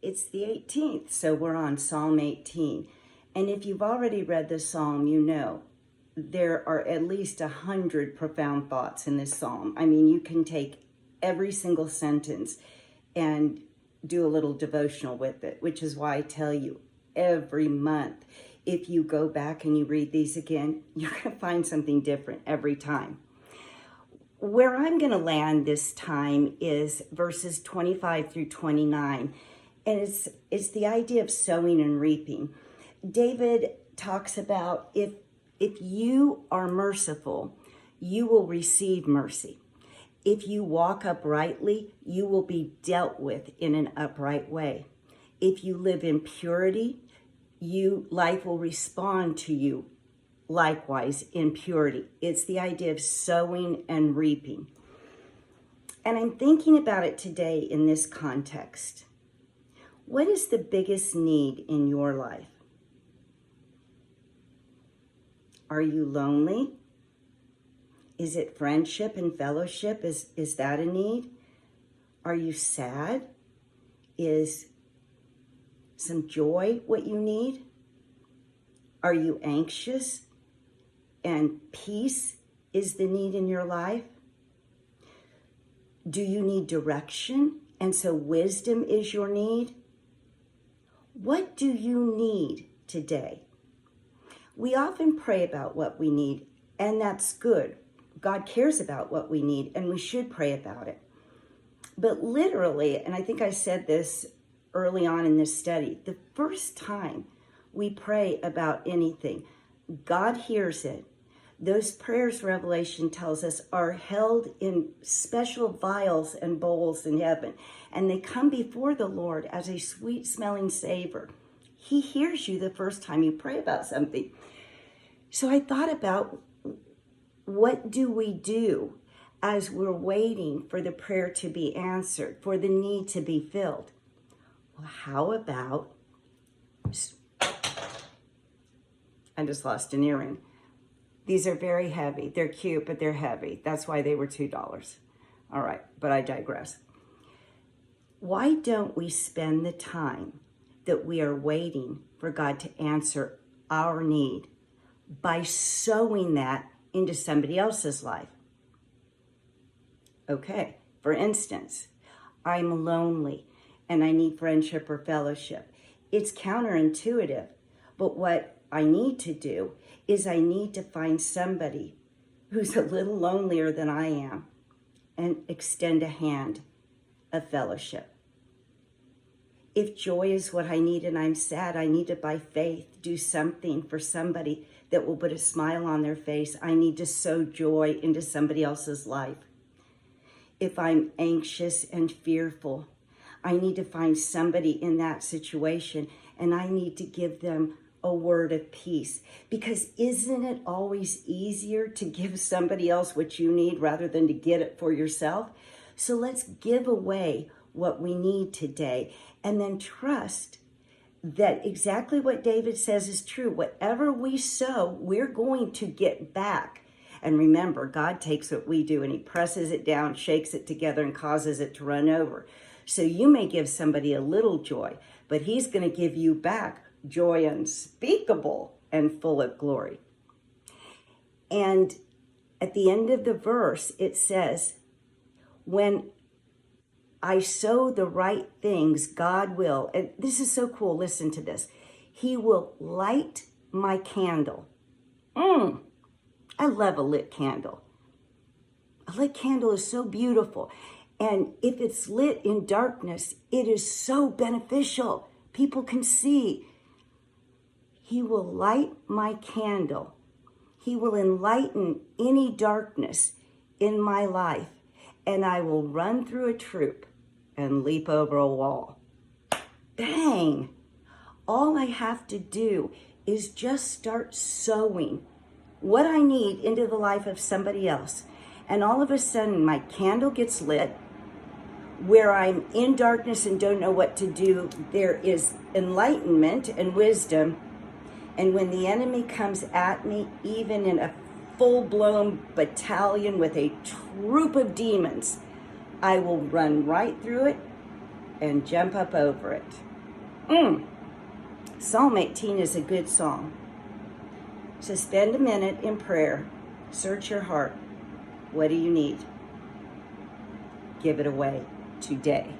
it's the 18th, so we're on Psalm 18. And if you've already read the psalm, you know there are at least 100 profound thoughts in this psalm. I mean, you can take every single sentence and do a little devotional with it, which is why I tell you every month, if you go back and you read these again, you're going to find something different every time. Where I'm going to land this time is verses 25 through 29. And it's the idea of sowing and reaping. David talks about if you are merciful, you will receive mercy. If you walk uprightly, you will be dealt with in an upright way. If you live in purity, life will respond to you likewise in purity. It's the idea of sowing and reaping. And I'm thinking about it today in this context. What is the biggest need in your life? Are you lonely? Is it friendship and fellowship? Is that a need? Are you sad? Is some joy what you need? Are you anxious and peace is the need in your life? Do you need direction and so wisdom is your need? What do you need today? We often pray about what we need, and that's good. God cares about what we need, and we should pray about it. But literally, and I think I said this early on in this study, the first time we pray about anything, God hears it. Those prayers, Revelation tells us, are held in special vials and bowls in heaven, and they come before the Lord as a sweet-smelling savor. He hears you the first time you pray about something. So I thought about, what do we do as we're waiting for the prayer to be answered, for the need to be filled? Well, how about, I just lost an earring. These are very heavy. They're cute, but they're heavy. That's why they were $2. All right, but I digress. Why don't we spend the time that we are waiting for God to answer our need by sowing that into somebody else's life? Okay, for instance, I'm lonely and I need friendship or fellowship. It's counterintuitive, but what I need to do is I need to find somebody who's a little lonelier than I am and extend a hand of fellowship. If joy is what I need and I'm sad, I need to, by faith, do something for somebody that will put a smile on their face. I need to sow joy into somebody else's life. If I'm anxious and fearful, I need to find somebody in that situation and I need to give them a word of peace. Because isn't it always easier to give somebody else what you need rather than to get it for yourself? So let's give away what we need today and then trust that exactly what David says is true. Whatever we sow, we're going to get back. And remember, God takes what we do and he presses it down, shakes it together, and causes it to run over. So you may give somebody a little joy, but he's going to give you back joy unspeakable and full of glory. And at the end of the verse, it says, when I sow the right things, God will, and this is so cool, listen to this, he will light my candle. I love a lit candle. A lit candle is so beautiful. And if it's lit in darkness, it is so beneficial. People can see. He will light my candle. He will enlighten any darkness in my life. And I will run through a troop and leap over a wall. Bang! All I have to do is just start sowing what I need into the life of somebody else. And all of a sudden, my candle gets lit. Where I'm in darkness and don't know what to do, there is enlightenment and wisdom. And when the enemy comes at me, even in a full-blown battalion with a troop of demons, I will run right through it and jump up over it. Psalm 18 is a good song. So spend a minute in prayer. Search your heart. What do you need? Give it away today.